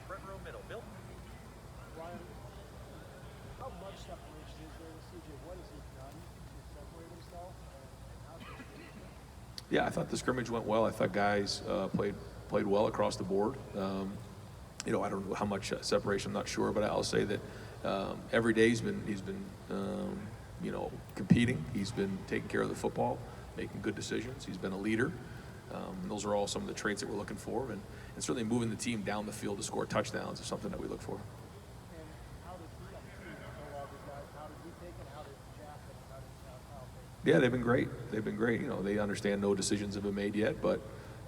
front row middle. Bill? Ryan, how much separation is there with CJ? What has he done to separate himself? And how's he doing it? Yeah, I thought the scrimmage went well. I thought guys played well across the board. I don't know how much separation. I'm not sure, but I'll say that every day he's been competing. He's been taking care of the football, making good decisions. He's been a leader. Those are all some of the traits that we're looking for, and certainly moving the team down the field to score touchdowns is something that we look for. And how did he, know all these guys, how did he take it? How did Jack and how did Kyle take it? Yeah, they've been great. They've been great. They understand no decisions have been made yet, but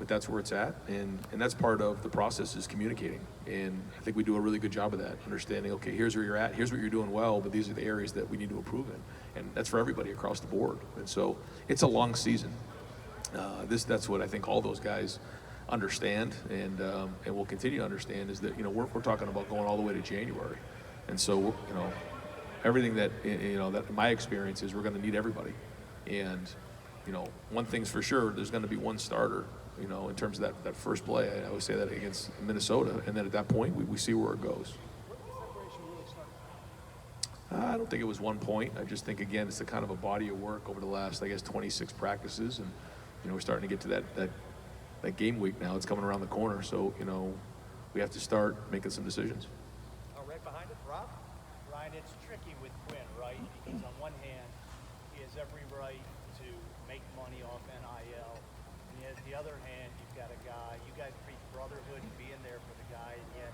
that's where it's at, and that's part of the process is communicating. And I think we do a really good job of that, understanding, okay, here's where you're at, here's what you're doing well, but these are the areas that we need to improve in. And that's for everybody across the board. And so it's a long season. That's what I think all those guys understand, and will continue to understand, is that we're talking about going all the way to January. And so everything that that my experience is, we're going to need everybody. And one thing's for sure, there's going to be one starter. In terms of that first play, I always say that against Minnesota, and then at that point we see where it goes. Where did the separation really start? I don't think it was 1 point. I just think, again, it's a kind of a body of work over the last, 26 practices, and we're starting to get to that game week now. It's coming around the corner, so we have to start making some decisions. Right behind it, Rob? Ryan, it's tricky with Quinn, right? Because on one hand, he has every right to make money off NIL. And yet, the other hand, you've got a guy, you guys preach brotherhood and being there for the guy, and yet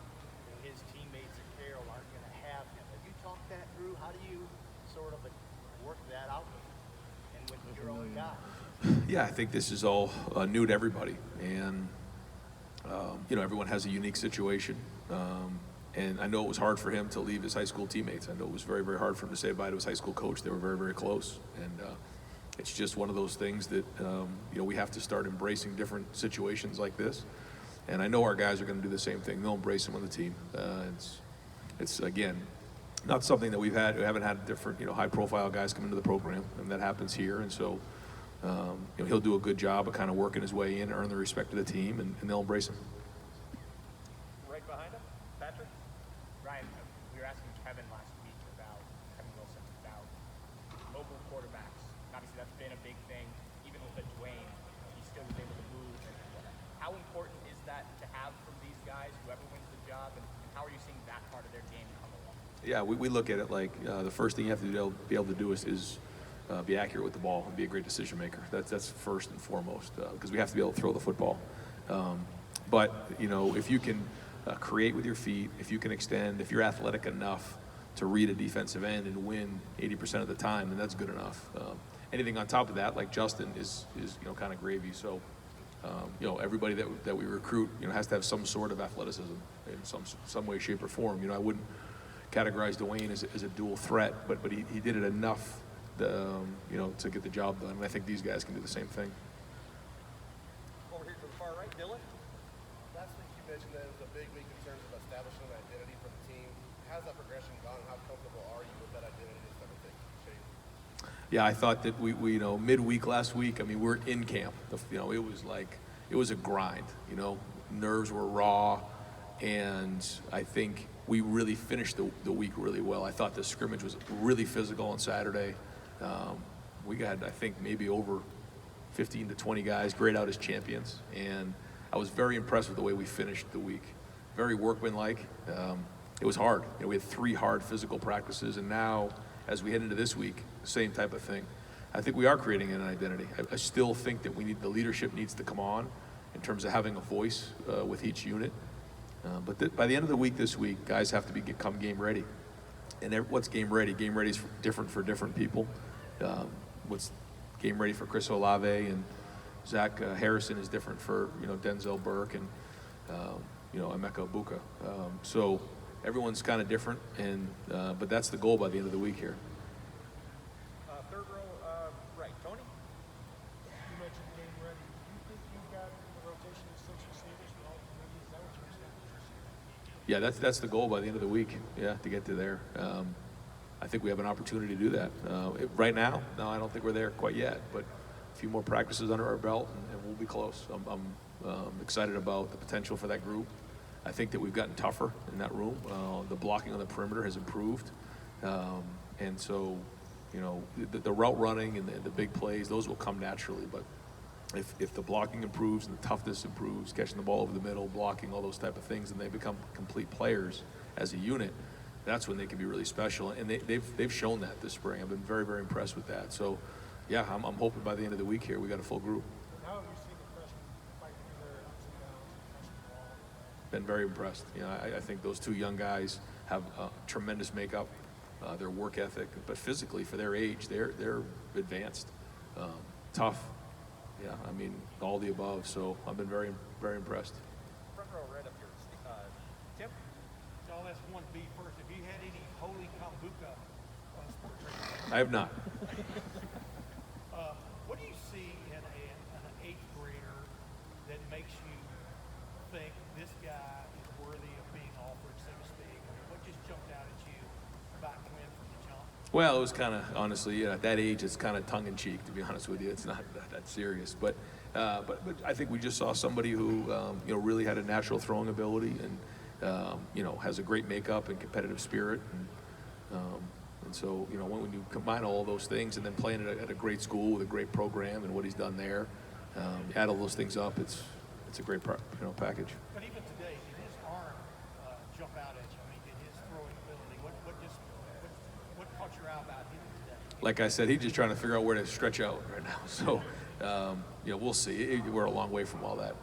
his teammates at Carroll aren't going to have him. Have you talked that through? How do you sort of work that out with him and with your own guy? Yeah, I think this is all new to everybody, and everyone has a unique situation. And I know it was hard for him to leave his high school teammates. I know it was very, very hard for him to say goodbye to his high school coach. They were very, very close, and it's just one of those things that we have to start embracing different situations like this. And I know our guys are going to do the same thing. They'll embrace him on the team. It's again not something that we haven't had different high-profile guys come into the program, and that happens here. And so he'll do a good job of kind of working his way in, earn the respect of the team, and they'll embrace him. Right behind him, Patrick? Ryan, we were asking Kevin last week about Kevin Wilson, about mobile quarterbacks. Obviously, that's been a big thing. Even with Dwayne, he still was able to move. How important is that to have from these guys, whoever wins the job, and how are you seeing that part of their game come along? Yeah, we look at it like the first thing you have to be able to do is be accurate with the ball and be a great decision maker. That's first and foremost, because we have to be able to throw the football. But if you can create with your feet, if you can extend, if you're athletic enough to read a defensive end and win 80% of the time, then that's good enough. Anything on top of that, like Justin, is kind of gravy. So everybody that we recruit has to have some sort of athleticism in some way, shape, or form. I wouldn't categorize Dwayne as a dual threat, but he did it enough to get the job done. And I think these guys can do the same thing. Over here to the far right, Dylan? Last week you mentioned that it was a big week in terms of establishing an identity for the team. How's that progression gone? How comfortable are you with that identity that's starting to take shape? Yeah, I thought that we midweek last week, we're in camp. It was a grind. Nerves were raw, and I think we really finished the week really well. I thought the scrimmage was really physical on Saturday. We got, I think, maybe over 15 to 20 guys grayed out as champions, and I was very impressed with the way we finished the week. Very workmanlike. It was hard. We had 3 hard physical practices, and now, as we head into this week, the same type of thing. I think we are creating an identity. I still think that the leadership needs to come on in terms of having a voice with each unit. But by the end of the week this week, guys have to become game ready. And what's game ready? Game ready is different for different people. What's game ready for Chris Olave and Zach Harrison is different for Denzel Burke and Emeka Buka. So everyone's kind of different, and but that's the goal by the end of the week here. Third row, right. Tony? You mentioned game ready. Do you think you've got a rotation of 6 receivers for all 3? Is that what you're saying? Yeah, that's the goal by the end of the week. Yeah, to get to there. I think we have an opportunity to do that. Right now, no, I don't think we're there quite yet. But a few more practices under our belt, and we'll be close. I'm excited about the potential for that group. I think that we've gotten tougher in that room. The blocking on the perimeter has improved. And so, you know, the route running and the big plays, those will come naturally. But if the blocking improves and the toughness improves, catching the ball over the middle, blocking, all those type of things, and they become complete players as a unit, that's when they can be really special. And they've shown that this spring. I've been very, very impressed with that. So, yeah, I'm hoping by the end of the week here we got a full group. How have you seen the freshmen fight through their ups and downs and catch the ball? Been very impressed. You know, I think those two young guys have tremendous makeup, their work ethic, but physically for their age, they're advanced, tough. Yeah, I mean, all the above. So I've been very, very impressed. Front row right up here. Tim? So I'll ask one B first. Have you had any holy kombucha sport drinks? I have not. What do you see in an eighth grader that makes you think this guy is worthy of being offered, so to speak? I mean, what just jumped out at you about Quinn from the jump? Well, it was kind of, honestly, at that age, it's kind of tongue-in-cheek, to be honest with you. It's not that serious. But I think we just saw somebody who, you know, really had a natural throwing ability and, you know, has a great makeup and competitive spirit. And so, you know, when you combine all those things and then playing at a great school with a great program and what he's done there, add all those things up, it's a great, package. But even today, did his arm jump out at you? I mean, did his throwing ability, what caught your eye about him today? Like I said, he's just trying to figure out where to stretch out right now. So, you know, we'll see. We're a long way from all that.